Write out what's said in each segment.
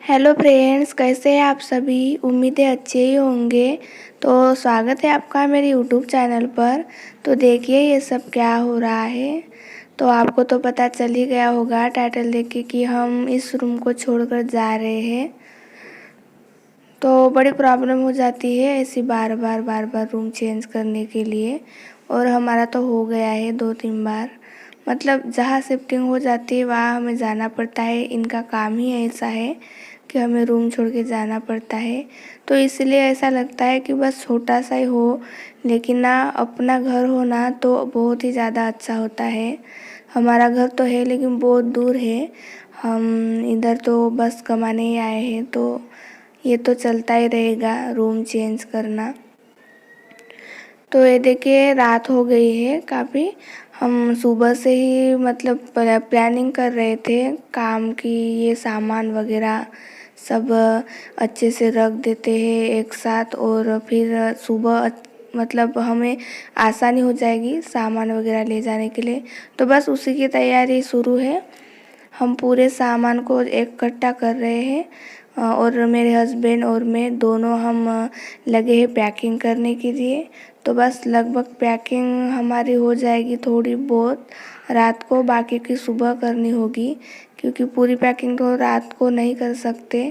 Hello friends, कैसे हैं आप सभी। उम्मीद है अच्छे ही होंगे। तो स्वागत है आपका मेरे यूट्यूब चैनल पर। तो देखिए ये सब क्या हो रहा है। तो आपको तो पता चल ही गया होगा टाइटल देख के कि हम इस रूम को छोड़कर जा रहे हैं। तो बड़ी प्रॉब्लम हो जाती है ऐसी बार बार रूम चेंज करने के लिए। और हमारा तो हो गया है 2-3 बार। मतलब जहाँ शिफ्टिंग हो जाती है वहाँ हमें जाना पड़ता है। इनका काम ही ऐसा है कि हमें रूम छोड़ के जाना पड़ता है। तो इसलिए ऐसा लगता है कि बस छोटा सा ही हो, लेकिन ना अपना घर हो ना तो बहुत ही ज़्यादा अच्छा होता है। हमारा घर तो है लेकिन बहुत दूर है। हम इधर तो बस कमाने ही आए हैं, तो ये तो चलता ही रहेगा रूम चेंज करना। तो ये देखिए रात हो गई है काफ़ी। हम सुबह से ही मतलब प्लानिंग कर रहे थे काम की। ये सामान वगैरह सब अच्छे से रख देते हैं एक साथ, और फिर सुबह मतलब हमें आसानी हो जाएगी सामान वगैरह ले जाने के लिए। तो बस उसी की तैयारी शुरू है। हम पूरे सामान को इकट्ठा कर रहे हैं, और मेरे हस्बैंड और मैं दोनों हम लगे हैं पैकिंग करने के लिए। तो बस लगभग पैकिंग हमारी हो जाएगी थोड़ी बहुत रात को, बाकी की सुबह करनी होगी, क्योंकि पूरी पैकिंग तो रात को नहीं कर सकते।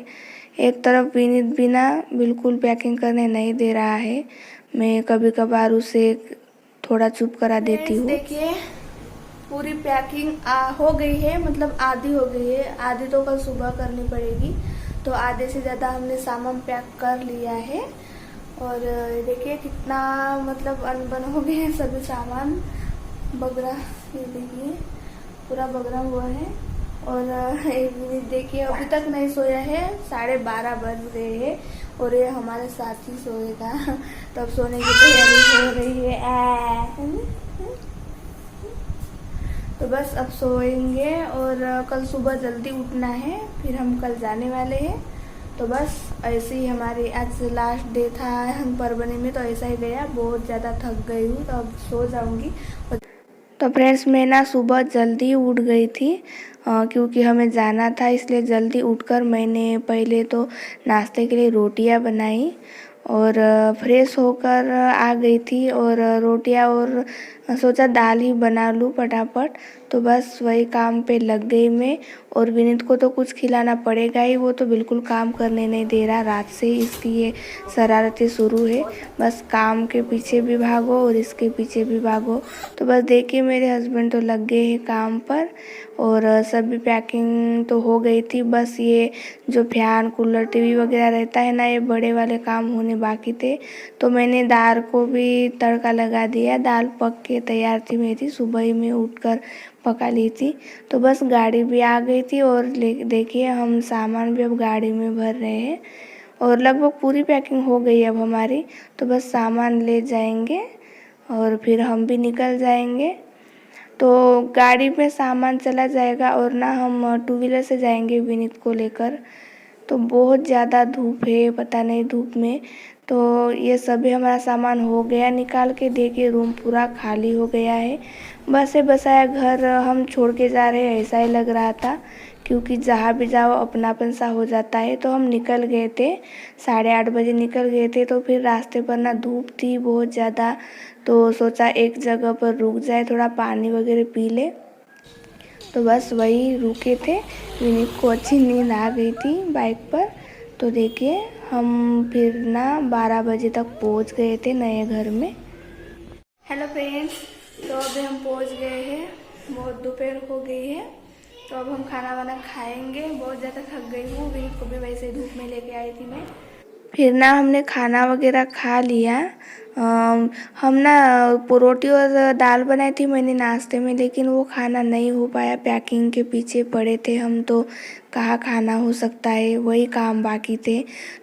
एक तरफ विनीत भी ना बिल्कुल पैकिंग करने नहीं दे रहा है। मैं कभी कभार उसे थोड़ा चुप करा देती हूँ। देखिए पूरी पैकिंग हो गई है, मतलब आधी हो गई है, आधी तो कल सुबह करनी पड़ेगी। तो आधे से ज़्यादा हमने सामान पैक कर लिया है। और देखिए कितना मतलब अनबन हो गए हैं सभी सामान। बगरा ये देखिए पूरा बगरा हुआ है। और एक मिनट देखिए अभी तक नहीं सोया है, 12:30 बज रहे हैं और ये हमारे साथ ही सोएगा। तब सोने की तैयारी हो रही है। तो बस अब सोएंगे और कल सुबह जल्दी उठना है, फिर हम कल जाने वाले हैं। तो बस ऐसे ही हमारी आज लास्ट डे था हम परवनी में, तो ऐसा ही गया। बहुत ज़्यादा थक गई हूँ, तो अब सो जाऊँगी। तो फ्रेंड्स मैं ना सुबह जल्दी उठ गई थी, क्योंकि हमें जाना था, इसलिए जल्दी उठकर मैंने पहले तो नाश्ते के लिए रोटियां बनाई और फ्रेश होकर आ गई थी। और रोटियां और सोचा दाल ही बना लूँ फटाफट। तो बस वही काम पे लग गई मैं। और विनीत को तो कुछ खिलाना पड़ेगा ही, वो तो बिल्कुल काम करने नहीं दे रहा रात से ही। इसकी ये शरारतें शुरू है, बस काम के पीछे भी भागो और इसके पीछे भी भागो। तो बस देखिए मेरे हस्बैंड तो लग गए हैं काम पर, और सभी पैकिंग तो हो गई थी। बस ये जो फैन कूलर टीवी वगैरह रहता है ना, ये बड़े वाले काम होने बाकी थे। तो मैंने दाल को भी तड़का लगा दिया। दाल पक के तैयार थी मेरी, सुबह ही मैं उठकर पका ली थी। तो बस गाड़ी भी आ गई थी और देखिए हम सामान भी अब गाड़ी में भर रहे हैं। और लगभग पूरी पैकिंग हो गई अब हमारी। तो बस सामान ले जाएंगे और फिर हम भी निकल जाएंगे। तो गाड़ी में सामान चला जाएगा और ना हम टू व्हीलर से जाएंगे विनीत को लेकर। तो बहुत ज़्यादा धूप है, पता नहीं धूप में। तो ये सभी हमारा सामान हो गया निकाल के। देखिए रूम पूरा खाली हो गया है। बसे बसाया घर हम छोड़ के जा रहे हैं ऐसा ही लग रहा था, क्योंकि जहाँ भी जाओ अपनापन सा हो जाता है। तो हम निकल गए थे, 8:30 बजे निकल गए थे। तो फिर रास्ते पर ना धूप थी बहुत ज़्यादा, तो सोचा एक जगह पर रुक जाए, थोड़ा पानी वगैरह पी ले। तो बस वही रुके थे। विनीत को अच्छी नींद आ गई थी बाइक पर। तो देखिए हम फिर ना 12 बजे तक पहुंच गए थे नए घर में। हेलो फ्रेंड्स, तो अभी हम पहुंच गए हैं, बहुत दोपहर हो गई है। तो अब हम खाना वाना खाएंगे। बहुत ज़्यादा थक गई हूँ, विनीत को भी वैसे धूप में लेके आई थी मैं। फिर ना हमने खाना वगैरह खा लिया। हम ना रोटी और दाल बनाई थी मैंने नाश्ते में, लेकिन वो खाना नहीं हो पाया, पैकिंग के पीछे पड़े थे हम। तो कहाँ खाना हो सकता है, वही काम बाकी थे।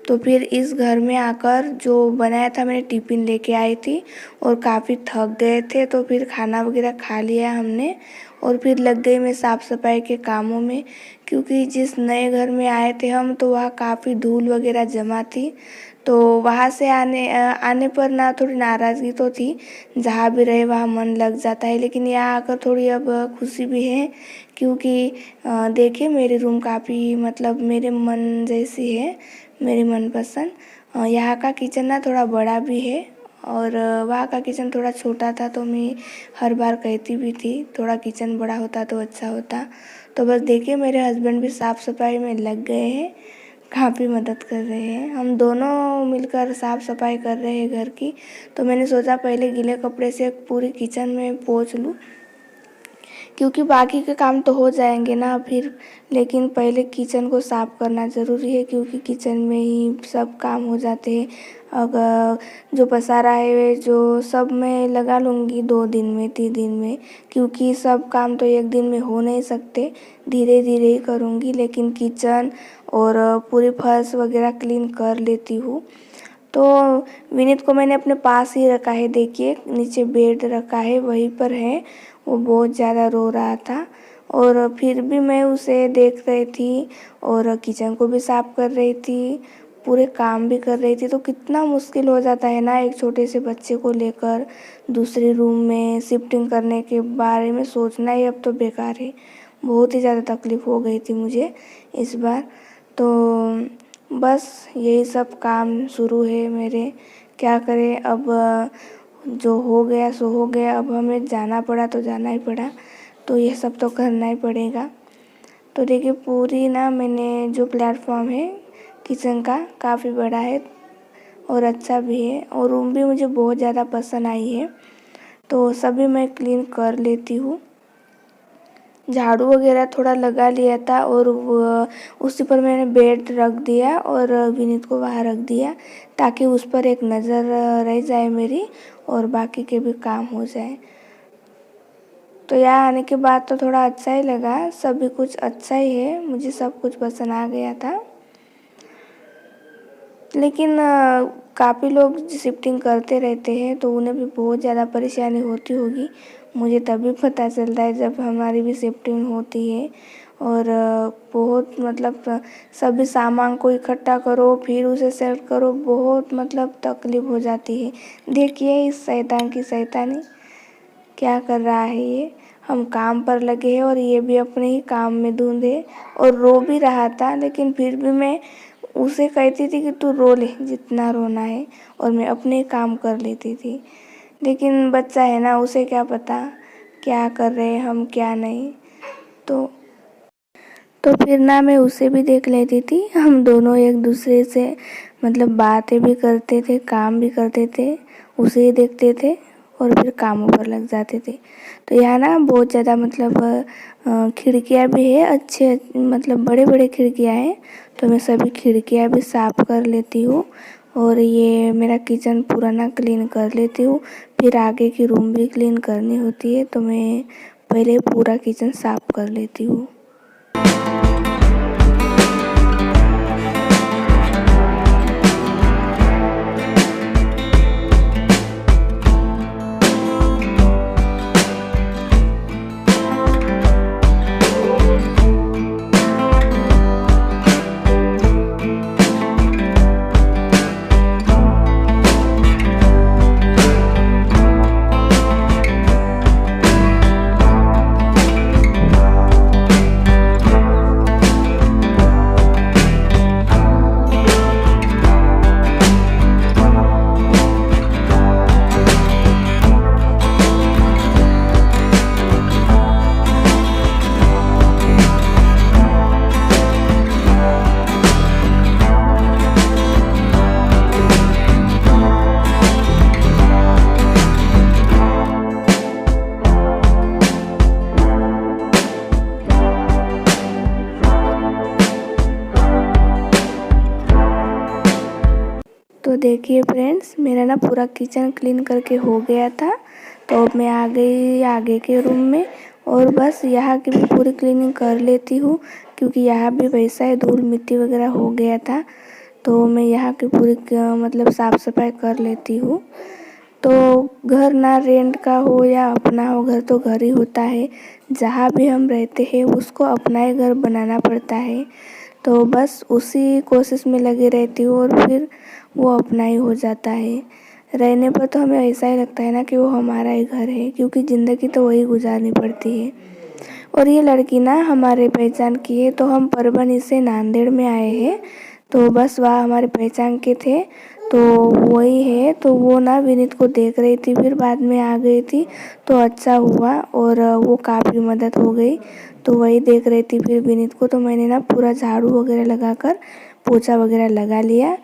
तो फिर इस घर में आकर जो बनाया था मैंने टिफ़िन लेके आई थी, और काफ़ी थक गए थे। तो फिर खाना वगैरह खा लिया हमने और फिर लग गई मैं साफ़ सफाई के कामों में, क्योंकि जिस नए घर में आए थे हम तो वहाँ काफ़ी धूल वगैरह जमा थी। तो वहाँ से आने पर ना थोड़ी नाराज़गी तो थी, जहाँ भी रहे वहाँ मन लग जाता है, लेकिन यहाँ आकर थोड़ी अब खुशी भी है, क्योंकि देखिए मेरी रूम काफ़ी मतलब मेरे मन जैसी है, मेरी मनपसंद। यहाँ का किचन ना थोड़ा बड़ा भी है, और वहाँ का किचन थोड़ा छोटा था, तो मैं हर बार कहती भी थी थोड़ा किचन बड़ा होता तो अच्छा होता। तो बस देखिए मेरे हस्बैंड भी साफ़ सफाई में लग गए हैं, काफ़ी मदद कर रहे हैं, हम दोनों मिलकर साफ़ सफाई कर रहे हैं घर की। तो मैंने सोचा पहले गीले कपड़े से पूरी किचन में पोंछ लूँ, क्योंकि बाकी के काम तो हो जाएंगे ना फिर, लेकिन पहले किचन को साफ़ करना ज़रूरी है, क्योंकि किचन में ही सब काम हो जाते हैं। अगर जो पसारा है जो सब मैं लगा लूँगी 2 दिन में 3 दिन में, क्योंकि सब काम तो एक दिन में हो नहीं सकते, धीरे धीरे ही करूँगी। लेकिन किचन और पूरी फर्श वगैरह क्लीन कर लेती हूँ। तो विनीत को मैंने अपने पास ही रखा है, देखिए नीचे बेड रखा है वहीं पर है, वो बहुत ज़्यादा रो रहा था, और फिर भी मैं उसे देख रही थी और किचन को भी साफ़ कर रही थी, पूरे काम भी कर रही थी। तो कितना मुश्किल हो जाता है ना एक छोटे से बच्चे को लेकर दूसरे रूम में शिफ्टिंग करने के बारे में सोचना ही अब तो बेकार है। बहुत ही ज़्यादा तकलीफ़ हो गई थी मुझे इस बार। तो बस यही सब काम शुरू है मेरे, क्या करें अब, जो हो गया सो हो गया, अब हमें जाना पड़ा तो जाना ही पड़ा, तो ये सब तो करना ही पड़ेगा। तो देखिए पूरी ना मैंने जो प्लेटफॉर्म है किचन का काफ़ी बड़ा है और अच्छा भी है, और रूम भी मुझे बहुत ज़्यादा पसंद आई है, तो सभी मैं क्लीन कर लेती हूँ। झाड़ू वगैरह थोड़ा लगा लिया था, और उसी पर मैंने बेड रख दिया और विनीत को वहाँ रख दिया, ताकि उस पर एक नज़र रह जाए मेरी और बाकी के भी काम हो जाए। तो यहाँ आने के बाद तो थोड़ा अच्छा ही लगा, सभी कुछ अच्छा ही है, मुझे सब कुछ पसंद आ गया था। लेकिन काफ़ी लोग शिफ्टिंग करते रहते हैं तो उन्हें भी बहुत ज़्यादा परेशानी होती होगी, मुझे तभी पता चलता है जब हमारी भी शिफ्टिंग होती है। और बहुत मतलब सभी सामान को इकट्ठा करो फिर उसे सेट करो, बहुत मतलब तकलीफ़ हो जाती है। देखिए इस शैतान की शैतानी क्या कर रहा है ये, हम काम पर लगे हैं और ये भी अपने ही काम में धुंध है, और रो भी रहा था, लेकिन फिर भी मैं उसे कहती थी कि तू रो ले जितना रोना है, और मैं अपने काम कर लेती थी। लेकिन बच्चा है ना, उसे क्या पता क्या कर रहे हैं हम क्या नहीं। तो फिर ना मैं उसे भी देख लेती थी, हम दोनों एक दूसरे से मतलब बातें भी करते थे, काम भी करते थे, उसे ही देखते थे और फिर कामों पर लग जाते थे। तो यहाँ ना बहुत ज़्यादा मतलब खिड़कियाँ भी है, अच्छे मतलब बड़े बड़े खिड़कियाँ हैं, तो मैं सभी खिड़कियाँ भी साफ़ कर लेती हूँ, और ये मेरा किचन पूरा ना क्लीन कर लेती हूँ। फिर आगे की रूम भी क्लीन करनी होती है, तो मैं पहले पूरा किचन साफ़ कर लेती हूँ। तो देखिए फ्रेंड्स, मेरा ना पूरा किचन क्लीन करके हो गया था, तो अब मैं आ गई आगे के रूम में, और बस यहाँ की भी पूरी क्लीनिंग कर लेती हूँ, क्योंकि यहाँ भी वैसा है धूल मिट्टी वगैरह हो गया था, तो मैं यहाँ की पूरी मतलब साफ़ सफाई कर लेती हूँ। तो घर ना रेंट का हो या अपना हो, घर तो घर ही होता है। जहाँ भी हम रहते हैं उसको अपना ही घर बनाना पड़ता है। तो बस उसी कोशिश में लगी रहती हूँ और फिर वो अपना ही हो जाता है। रहने पर तो हमें ऐसा ही लगता है ना कि वो हमारा ही घर है, क्योंकि ज़िंदगी तो वही गुजारनी पड़ती है। और ये लड़की ना हमारे पहचान की है, तो हम परभनी से नांदेड़ में आए हैं। तो बस वहाँ हमारे पहचान के थे, तो वही है। तो वो ना विनीत को देख रही थी, फिर बाद में आ गई थी, तो अच्छा हुआ और वो काफ़ी मदद हो गई। तो वही देख रही थी फिर विनीत को, तो मैंने ना पूरा झाड़ू वगैरह लगाकर पोछा वगैरह लगा लिया।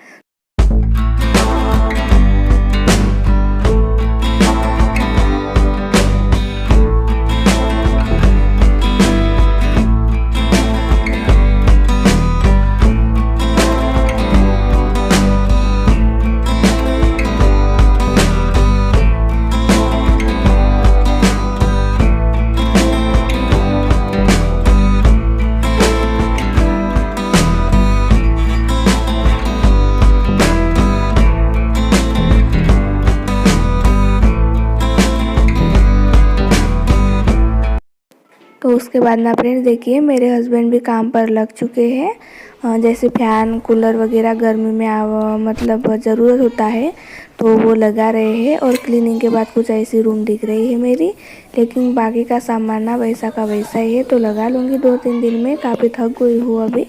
तो उसके बाद ना फ्रेंड्स देखिए, मेरे हस्बैंड भी काम पर लग चुके हैं। जैसे फ़ैन कूलर वगैरह गर्मी में मतलब ज़रूरत होता है, तो वो लगा रहे हैं। और क्लीनिंग के बाद कुछ ऐसी रूम दिख रही है मेरी, लेकिन बाकी का सामान ना वैसा का वैसा ही है। तो लगा लूँगी 2-3 दिन में, काफ़ी थक गई हूँ अभी।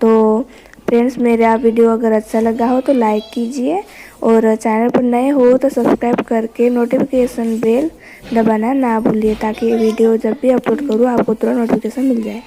तो फ्रेंड्स, मेरा वीडियो अगर अच्छा लगा हो तो लाइक कीजिए, और चैनल पर नए हो तो सब्सक्राइब करके नोटिफिकेशन बेल दबाना ना भूलिए, ताकि वीडियो जब भी अपलोड करूँ आपको तुरंत नोटिफिकेशन मिल जाए।